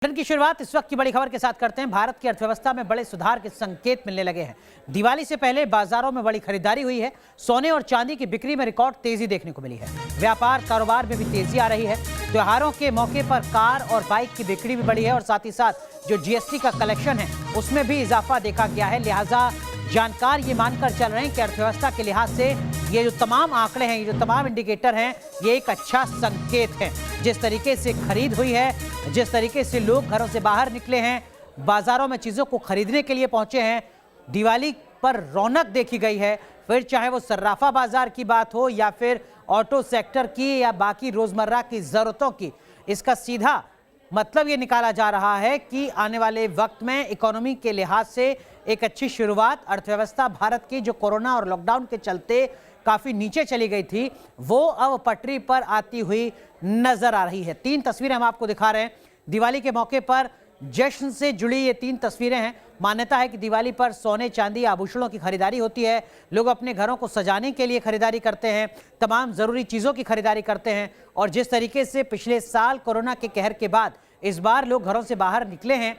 Bulletin की शुरुआत इस वक्त की बड़ी खबर के साथ करते हैं। भारत की अर्थव्यवस्था में बड़े सुधार के संकेत मिलने लगे हैं। दिवाली से पहले बाजारों में बड़ी खरीदारी हुई है। सोने और चांदी की बिक्री में रिकॉर्ड तेजी देखने को मिली है। व्यापार कारोबार में भी तेजी आ रही है। त्योहारों के मौके पर कार और बाइक की बिक्री भी बढ़ी है और साथ ही साथ जो जीएसटी का कलेक्शन है उसमें भी इजाफा देखा गया है। लिहाजा जानकार ये मानकर चल रहे हैं कि अर्थव्यवस्था के लिहाज से ये जो तमाम आंकड़े हैं, ये जो तमाम इंडिकेटर हैं, ये एक अच्छा संकेत है। जिस तरीके से खरीद हुई है, जिस तरीके से लोग घरों से बाहर निकले हैं, बाजारों में चीज़ों को खरीदने के लिए पहुंचे हैं, दिवाली पर रौनक देखी गई है। फिर चाहे वो सर्राफा बाजार की बात हो या फिर ऑटो सेक्टर की या बाकी रोजमर्रा की ज़रूरतों की, इसका सीधा मतलब ये निकाला जा रहा है कि आने वाले वक्त में इकोनॉमी के लिहाज से एक अच्छी शुरुआत। अर्थव्यवस्था भारत की जो कोरोना और लॉकडाउन के चलते काफ़ी नीचे चली गई थी, वो अब पटरी पर आती हुई नजर आ रही है। 3 तस्वीरें हम आपको दिखा रहे हैं। दिवाली के मौके पर जश्न से जुड़ी ये 3 तस्वीरें हैं। मान्यता है कि दिवाली पर सोने चांदी आभूषणों की खरीदारी होती है। लोग अपने घरों को सजाने के लिए खरीदारी करते हैं, तमाम ज़रूरी चीज़ों की खरीदारी करते हैं। और जिस तरीके से पिछले साल कोरोना के कहर के बाद इस बार लोग घरों से बाहर निकले हैं,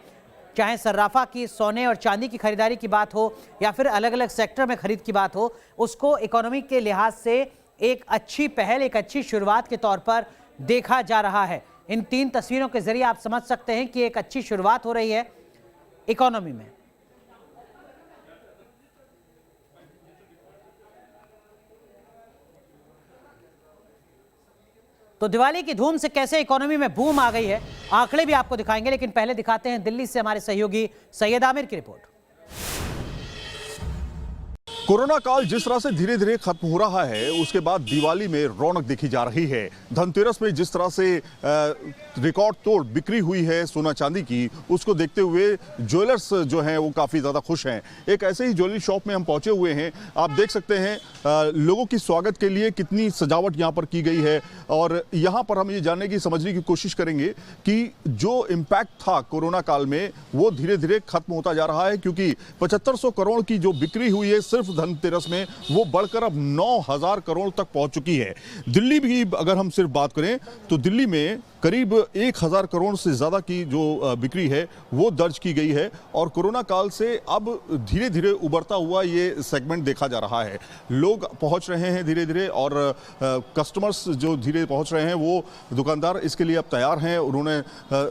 चाहे सर्राफा की सोने और चांदी की खरीदारी की बात हो या फिर अलग अलग सेक्टर में खरीद की बात हो, उसको इकोनॉमी के लिहाज से एक अच्छी पहल, एक अच्छी शुरुआत के तौर पर देखा जा रहा है। इन 3 तस्वीरों के जरिए आप समझ सकते हैं कि एक अच्छी शुरुआत हो रही है इकोनॉमी में। तो दिवाली की धूम से कैसे इकोनॉमी में बूम आ गई है, आंकड़े भी आपको दिखाएंगे, लेकिन पहले दिखाते हैं दिल्ली से हमारे सहयोगी सैयद आमिर की रिपोर्ट। कोरोना काल जिस तरह से धीरे धीरे खत्म हो रहा है, उसके बाद दिवाली में रौनक देखी जा रही है। धनतेरस में जिस तरह से रिकॉर्ड तोड़ बिक्री हुई है सोना चांदी की, उसको देखते हुए ज्वेलर्स जो हैं वो काफ़ी ज़्यादा खुश हैं। एक ऐसे ही ज्वेलरी शॉप में हम पहुंचे हुए हैं। आप देख सकते हैं लोगों की स्वागत के लिए कितनी सजावट यहाँ पर की गई है। और यहाँ पर हम ये जानने की, समझने की कोशिश करेंगे कि जो इम्पैक्ट था कोरोना काल में, वो धीरे धीरे खत्म होता जा रहा है, क्योंकि 7500 करोड़ की जो बिक्री हुई है सिर्फ धनतेरस में, वो बढ़कर अब 9000 करोड़ तक पहुंच चुकी है। दिल्ली भी अगर हम सिर्फ बात करें तो दिल्ली में करीब 1000 करोड़ से ज़्यादा की जो बिक्री है वो दर्ज की गई है। और कोरोना काल से अब धीरे धीरे उभरता हुआ ये सेगमेंट देखा जा रहा है। लोग पहुंच रहे हैं धीरे धीरे, और कस्टमर्स जो धीरे पहुंच रहे हैं, वो दुकानदार इसके लिए अब तैयार हैं। उन्होंने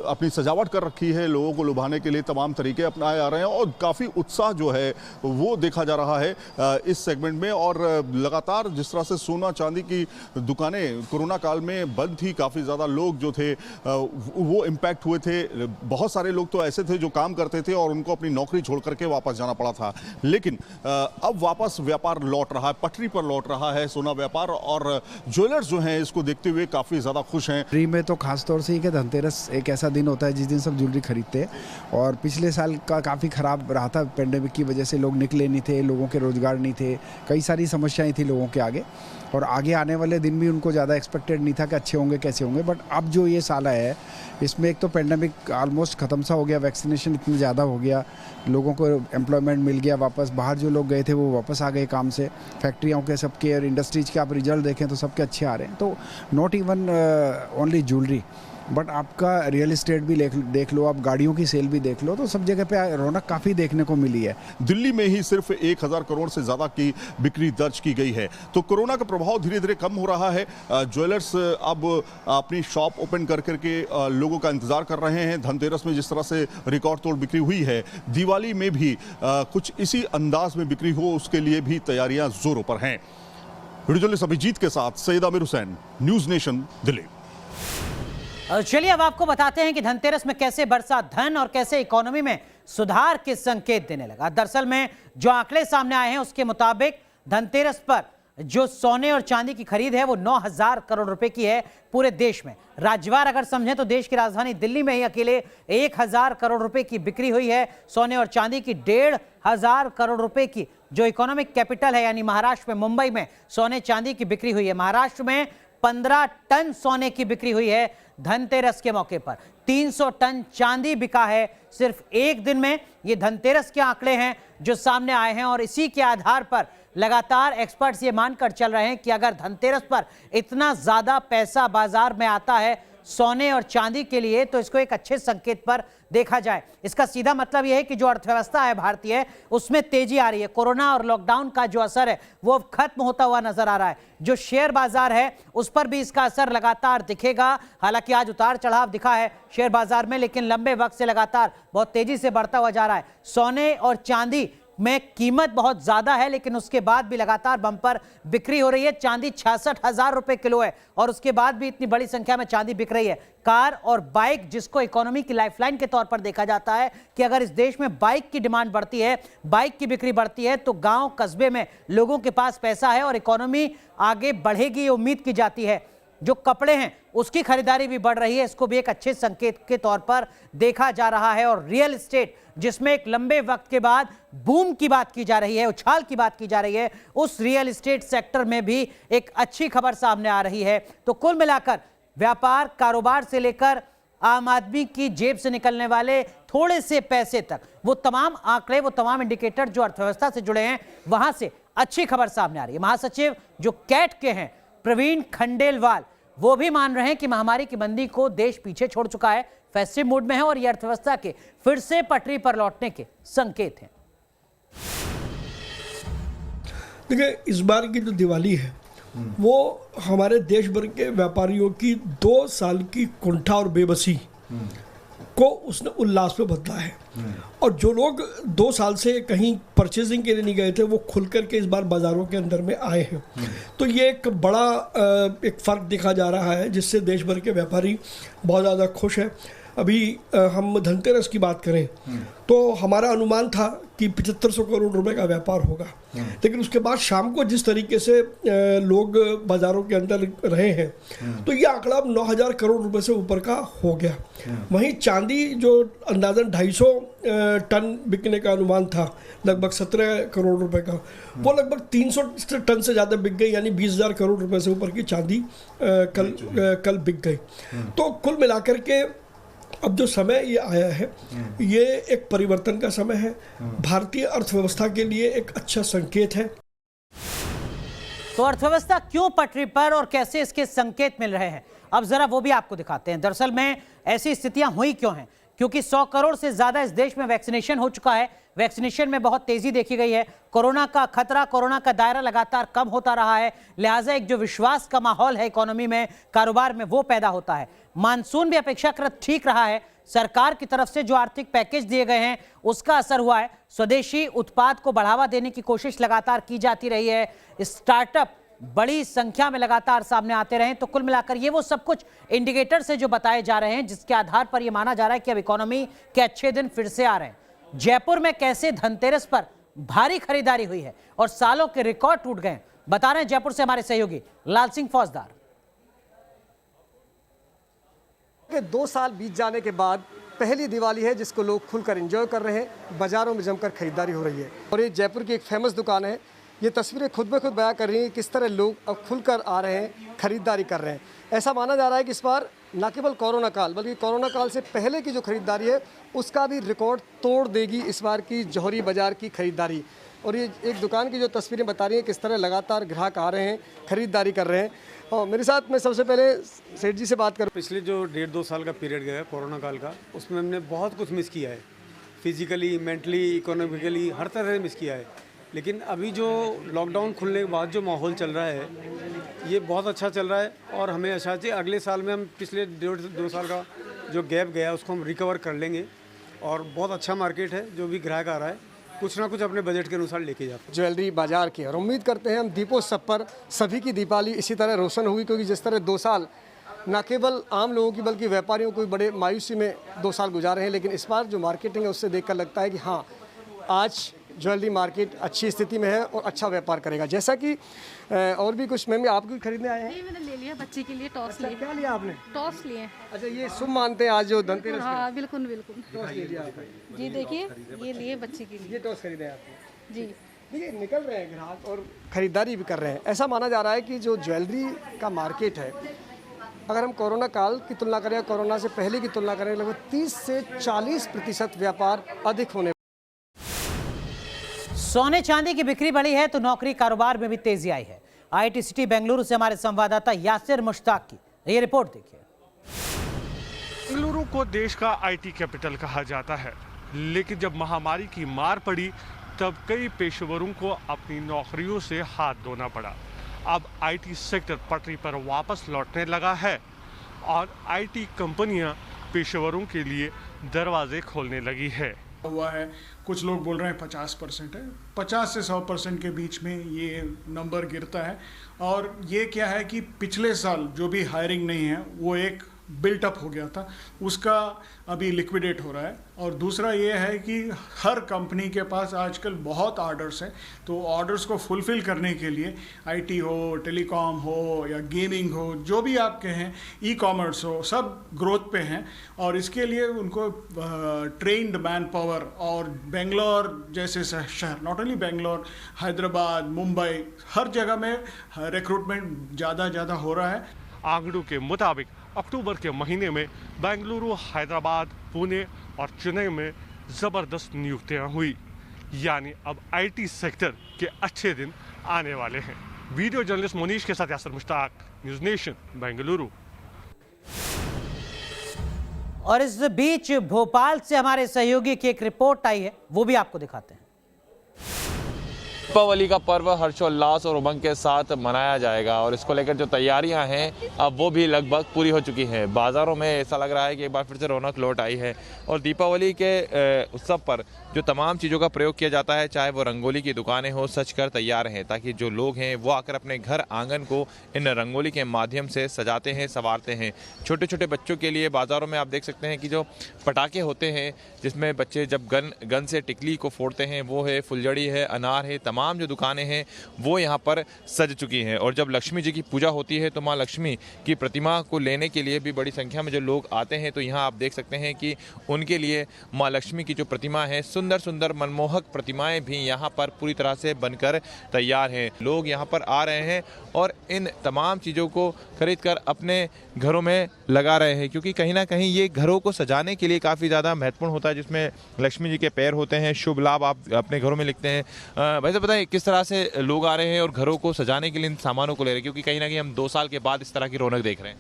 अपनी सजावट कर रखी है, लोगों को लुभाने के लिए तमाम तरीके अपनाए जा रहे हैं और काफ़ी उत्साह जो है वो देखा जा रहा है इस सेगमेंट में। और लगातार जिस तरह से सोना चांदी की दुकानें कोरोना काल में बंद थी, काफ़ी ज़्यादा लोग जो थे वो इम्पैक्ट हुए थे। बहुत सारे लोग तो ऐसे थे जो काम करते थे और उनको अपनी नौकरी छोड़ करके वापस जाना पड़ा था, लेकिन अब वापस व्यापार लौट रहा है, पटरी पर लौट रहा है सोना व्यापार। और ज्वेलर्स जो हैं इसको देखते हुए काफ़ी ज़्यादा खुश हैं। दिल्ली में तो खास तौर से कि धनतेरस एक ऐसा दिन होता है जिस दिन सब ज्वेलरी खरीदते हैं, और पिछले साल का काफ़ी ख़राब रहा था। पेंडेमिक की वजह से लोग निकले नहीं थे, लोगों के रोज़गार नहीं थे, कई सारी समस्याएं थी लोगों के आगे, और आगे आने वाले दिन भी उनको ज़्यादा एक्सपेक्टेड नहीं था कि अच्छे होंगे कैसे होंगे। बट अब जो ये साल है, इसमें एक तो पेंडेमिक ऑलमोस्ट ख़त्म सा हो गया, वैक्सीनेशन इतनी ज़्यादा हो गया, लोगों को एम्प्लॉयमेंट मिल गया, वापस बाहर जो लोग गए थे वो वापस आ गए काम से। फैक्ट्रियों के सबके और इंडस्ट्रीज़ के आप रिजल्ट देखें तो सबके अच्छे आ रहे हैं। तो not even only jewellery, but आपका रियल इस्टेट भी देख लो, आप गाड़ियों की सेल भी देख लो, तो सब जगह पे रौनक काफ़ी देखने को मिली है। दिल्ली में ही सिर्फ 1000 करोड़ से ज़्यादा की बिक्री दर्ज की गई है। तो कोरोना का प्रभाव धीरे धीरे कम हो रहा है। ज्वेलर्स अब अपनी शॉप ओपन कर करके लोगों का इंतजार कर रहे हैं। धनतेरस में जिस तरह से रिकॉर्ड तोड़ बिक्री हुई है, दिवाली में भी कुछ इसी अंदाज में बिक्री हो, उसके लिए भी तैयारियां जोरों पर हैं। वीडियो जर्नलिस्ट अभिजीत के साथ सैयद आमिर हुसैन, न्यूज़ नेशन, दिल्ली। चलिए अब आपको बताते हैं कि धनतेरस में कैसे बरसा धन और कैसे इकोनॉमी में सुधार के संकेत देने लगा। दरअसल में जो आंकड़े सामने आए हैं उसके मुताबिक धनतेरस पर जो सोने और चांदी की खरीद है वो 9000 करोड़ रुपए की है पूरे देश में। राज्यवार अगर समझें तो देश की राजधानी दिल्ली में ही अकेले 1000 करोड़ रुपए की बिक्री हुई है सोने और चांदी की। 1500 करोड़ रुपए की जो इकोनॉमिक कैपिटल है यानी महाराष्ट्र में, मुंबई में सोने चांदी की बिक्री हुई है। महाराष्ट्र में 15 टन सोने की बिक्री हुई है धनतेरस के मौके पर। 300 टन चांदी बिका है सिर्फ एक दिन में। ये धनतेरस के आंकड़े हैं जो सामने आए हैं, और इसी के आधार पर लगातार एक्सपर्ट्स ये मानकर चल रहे हैं कि अगर धनतेरस पर इतना ज्यादा पैसा बाजार में आता है सोने और चांदी के लिए, तो इसको एक अच्छे संकेत पर देखा जाए। इसका सीधा मतलब यह है कि जो अर्थव्यवस्था है भारतीय, उसमें तेजी आ रही है। कोरोना और लॉकडाउन का जो असर है वो अब खत्म होता हुआ नजर आ रहा है। जो शेयर बाजार है उस पर भी इसका असर लगातार दिखेगा। हालांकि आज उतार चढ़ाव दिखा है शेयर बाजार में, लेकिन लंबे वक्त से लगातार बहुत तेजी से बढ़ता हुआ जा रहा है। सोने और चांदी में कीमत बहुत ज्यादा है, लेकिन उसके बाद भी लगातार बम्पर बिक्री हो रही है। चांदी 66,000 रुपए किलो है और उसके बाद भी इतनी बड़ी संख्या में चांदी बिक रही है। कार और बाइक, जिसको इकोनॉमी की लाइफलाइन के तौर पर देखा जाता है कि अगर इस देश में बाइक की डिमांड बढ़ती है, बाइक की बिक्री बढ़ती है, तो गांव कस्बे में लोगों के पास पैसा है और इकोनॉमी आगे बढ़ेगी, ये उम्मीद की जाती है। जो कपड़े हैं उसकी खरीदारी भी बढ़ रही है, इसको भी एक अच्छे संकेत के तौर पर देखा जा रहा है। और रियल एस्टेट, जिसमें एक लंबे वक्त के बाद बूम की बात की जा रही है, उछाल की बात की जा रही है, उस रियल एस्टेट सेक्टर में भी एक अच्छी खबर सामने आ रही है। तो कुल मिलाकर व्यापार, कारोबार से लेकर आम आदमी की जेब से निकलने वाले थोड़े से पैसे तक, वो तमाम आंकड़े, वो तमाम इंडिकेटर जो अर्थव्यवस्था से जुड़े हैं, वहां से अच्छी खबर सामने आ रही है। महासचिव जो कैट के हैं प्रवीण खंडेलवाल, वो भी मान रहे हैं कि महामारी की मंदी को देश पीछे छोड़ चुका है, फेस्टिव मूड में है और यह अर्थव्यवस्था के फिर से पटरी पर लौटने के संकेत हैं। देखिए, इस बार की जो दिवाली है वो हमारे देश भर के व्यापारियों की 2 साल की कुंठा और बेबसी को उसने उल्लास में बदला है। और जो लोग 2 साल से कहीं परचेजिंग के लिए नहीं गए थे, वो खुल करके इस बार बाज़ारों के अंदर में आए हैं। तो ये एक बड़ा एक फ़र्क दिखा जा रहा है, जिससे देश भर के व्यापारी बहुत ज़्यादा खुश हैं। अभी हम धनतेरस की बात करें तो हमारा अनुमान था कि 7500 करोड़ रुपए का व्यापार होगा, लेकिन उसके बाद शाम को जिस तरीके से लोग बाज़ारों के अंदर रहे हैं, तो ये आंकड़ा अब 9000 करोड़ रुपए से ऊपर का हो गया। वहीं चांदी, जो अंदाजन 250 टन बिकने का अनुमान था, लगभग 17 करोड़ रुपए का, वो लगभग 300 टन से ज़्यादा बिक गई, यानी 20,000 करोड़ रुपए से ऊपर की चांदी कल बिक गई। तो कुल मिलाकर के अब जो समय ये आया है, ये एक परिवर्तन का समय है, भारतीय अर्थव्यवस्था के लिए एक अच्छा संकेत है। तो अर्थव्यवस्था क्यों पटरी पर और कैसे इसके संकेत मिल रहे हैं, अब जरा वो भी आपको दिखाते हैं। दरअसल में ऐसी स्थितियां हुई क्यों हैं? क्योंकि 100 करोड़ से ज्यादा इस देश में वैक्सीनेशन हो चुका है। वैक्सीनेशन में बहुत तेजी देखी गई है। कोरोना का खतरा, कोरोना का दायरा लगातार कम होता रहा है, लिहाजा एक जो विश्वास का माहौल है इकोनॉमी में, कारोबार में, वो पैदा होता है। मानसून भी अपेक्षाकृत ठीक रहा है। सरकार की तरफ से जो आर्थिक पैकेज दिए गए हैं उसका असर हुआ है। स्वदेशी उत्पाद को बढ़ावा देने की कोशिश लगातार की जाती रही है। स्टार्टअप बड़ी संख्या में लगातार सामने आते रहे। तो कुल मिलाकर ये वो सब कुछ इंडिकेटर से जो बताए जा रहे हैं, जिसके आधार पर यह माना जा रहा है कि अब इकोनॉमी के अच्छे दिन फिर से आ रहे हैं। जयपुर में कैसे धनतेरस पर भारी खरीदारी हुई है और सालों के रिकॉर्ड टूट गए, बता रहे हैं जयपुर से हमारे सहयोगी लाल सिंह फौजदार। 2 साल बीत जाने के बाद पहली दिवाली है जिसको लोग खुलकर एंजॉय कर रहे हैं। बाजारों में जमकर खरीदारी हो रही है और ये जयपुर की एक फेमस दुकान है। ये तस्वीरें खुद ब खुद बयां कर रही हैं किस तरह लोग अब खुलकर आ रहे हैं, खरीदारी कर रहे हैं। ऐसा माना जा रहा है कि इस बार न केवल कोरोना काल, बल्कि कोरोना काल से पहले की जो खरीदारी है उसका भी रिकॉर्ड तोड़ देगी इस बार की जौहरी बाजार की खरीदारी। और ये एक दुकान की जो तस्वीरें बता रही हैं किस तरह लगातार ग्राहक आ रहे हैं, खरीदारी कर रहे हैं। और मेरे साथ मैं सबसे पहले सेठ जी से बात करूँ। पिछले जो 1.5-2 साल का पीरियड गया कोरोना काल का, उसमें हमने बहुत कुछ मिस किया है, फिजिकली, मेंटली, इकोनॉमिकली, हर तरह से मिस किया है। लेकिन अभी जो लॉकडाउन खुलने के बाद जो माहौल चल रहा है, ये बहुत अच्छा चल रहा है और हमें आशा है अगले साल में हम पिछले 1.5-2 साल का जो गैप गया उसको हम रिकवर कर लेंगे। और बहुत अच्छा मार्केट है, जो भी ग्राहक आ रहा है कुछ ना कुछ अपने बजट के अनुसार लेके जाते हैं। ज्वेलरी बाजार की, और उम्मीद करते हैं हम दीपोत्सव पर सभी की दीपावली इसी तरह रोशन होगी, क्योंकि जिस तरह 2 साल न केवल आम लोगों की बल्कि व्यापारियों को भी बड़े मायूसी में 2 साल गुजारे हैं। लेकिन इस बार जो मार्केटिंग है उससे देखकर लगता है कि हाँ, आज ज्वेलरी मार्केट अच्छी स्थिति में है और अच्छा व्यापार करेगा। जैसा कि और भी कुछ मैम आप भी खरीदने आए हैं? नहीं, मैंने ले लिया बच्चे के लिए टॉस लिए। क्या लिया आपने? टॉस लिए। अच्छा, ये शुभ मानते हैं आज जो धनतेरस? हाँ, बिल्कुल बिल्कुल। टॉस ले लिया आपने? जी देखिए, ये लिए बच्चे के लिए। ये टॉस खरीदे आपने? जी देखिए, निकल रहे हैं ग्राहक और खरीदारी भी कर रहे हैं। ऐसा माना जा रहा है कि जो ज्वेलरी का मार्केट है, अगर हम कोरोना काल की तुलना करें, कोरोना से पहले की तुलना करें, लगभग 30 से 40% व्यापार अधिक होने। सोने चांदी की बिक्री बढ़ी है तो नौकरी कारोबार में भी तेजी आई है। IIT सिटी बेंगलुरु से हमारे संवाददाता यासिर मुश्ताक की ये रिपोर्ट देखिए। बेंगलुरु को देश का आईटी कैपिटल कहा जाता है, लेकिन जब महामारी की मार पड़ी तब कई पेशेवरों को अपनी नौकरियों से हाथ धोना पड़ा। अब आईटी सेक्टर पटरी पर वापस लौटने लगा है और आईटी कंपनियां पेशेवरों के लिए दरवाजे खोलने लगी है। हुआ है, कुछ लोग बोल रहे हैं 50% है, 50 से 100% के बीच में ये नंबर गिरता है। और ये क्या है कि पिछले साल जो भी हायरिंग नहीं है वो एक बिल्टअप हो गया था, उसका अभी लिक्विडेट हो रहा है। और दूसरा ये है कि हर कंपनी के पास आजकल बहुत ऑर्डर्स हैं, तो ऑर्डर्स को फुलफ़िल करने के लिए आईटी हो, टेलीकॉम हो या गेमिंग हो, जो भी आप कहें, ई कॉमर्स हो, सब ग्रोथ पे हैं। और इसके लिए उनको ट्रेन्ड मैन पावर और बेंगलोर जैसे शहर, नॉट ओनली बेंगलोर, हैदराबाद, मुंबई, हर जगह में रिक्रूटमेंट ज़्यादा हो रहा है। आंकड़ों के मुताबिक अक्टूबर के महीने में बेंगलुरु, हैदराबाद, पुणे और चेन्नई में ज़बरदस्त नियुक्तियां हुई। यानी अब आईटी सेक्टर के अच्छे दिन आने वाले हैं। वीडियो जर्नलिस्ट मोनीश के साथ यासर मुश्ताक, न्यूज़ नेशन, बेंगलुरु। और इस बीच भोपाल से हमारे सहयोगी की एक रिपोर्ट आई है, वो भी आपको दिखाते हैं। दीपावली का पर्व हर्षोल्लास और उमंग के साथ मनाया जाएगा और इसको लेकर जो तैयारियां हैं अब वो भी लगभग पूरी हो चुकी हैं। बाज़ारों में ऐसा लग रहा है कि एक बार फिर से रौनक लौट आई है और दीपावली के उत्सव पर जो तमाम चीज़ों का प्रयोग किया जाता है, चाहे वो रंगोली की दुकानें हो, सज कर तैयार हैं ताकि जो लोग हैं वो आकर अपने घर आंगन को इन रंगोली के माध्यम से सजाते हैं, संवारते हैं। छोटे छोटे बच्चों के लिए बाज़ारों में आप देख सकते हैं कि जो पटाखे होते हैं जिसमें बच्चे जब गन से टिकली को फोड़ते हैं, वो है, फुलझड़ी है, अनार है, तमाम जो दुकानें हैं वो यहाँ पर सज चुकी हैं। और जब लक्ष्मी जी की पूजा होती है तो माँ लक्ष्मी की प्रतिमा को लेने के लिए भी बड़ी संख्या में जो लोग आते हैं, तो यहाँ आप देख सकते हैं कि उनके लिए माँ लक्ष्मी की जो प्रतिमा है, सुंदर सुंदर मनमोहक प्रतिमाएं भी यहाँ पर पूरी तरह से बनकर तैयार हैं। लोग यहाँ पर आ रहे हैं और इन तमाम चीज़ों को खरीद कर अपने घरों में लगा रहे हैं, क्योंकि कहीं ना कहीं ये घरों को सजाने के लिए काफ़ी ज़्यादा महत्वपूर्ण होता है, जिसमें लक्ष्मी जी के पैर होते हैं, शुभ लाभ आप अपने घरों में लिखते हैं। वैसे बताइए किस तरह से लोग आ रहे हैं और घरों को सजाने के लिए इन सामानों को ले रहे हैं, क्योंकि कहीं ना कहीं हम 2 साल के बाद इस तरह की रौनक देख रहे हैं।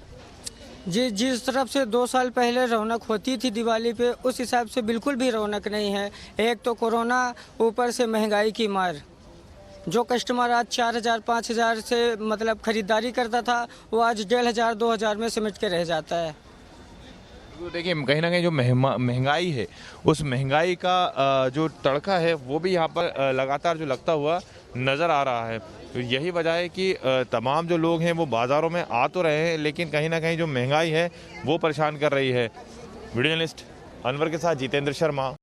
जी, जिस तरफ से 2 साल पहले रौनक होती थी दिवाली पे, उस हिसाब से बिल्कुल भी रौनक नहीं है। एक तो कोरोना, ऊपर से महंगाई की मार। जो कस्टमर आज 4,000-5,000 से मतलब खरीदारी करता था, वो आज 1,500-2,000 में सिमट के रह जाता है। तो देखिए कहीं ना कहीं जो महंगाई है, उस महंगाई का जो तड़का है वो भी यहाँ पर लगातार जो लगता हुआ नज़र आ रहा है। तो यही वजह है कि तमाम जो लोग हैं वो बाज़ारों में आ तो रहे हैं, लेकिन कहीं ना कहीं जो महंगाई है वो परेशान कर रही है। वीडियो जर्नलिस्ट अनवर के साथ जितेंद्र शर्मा,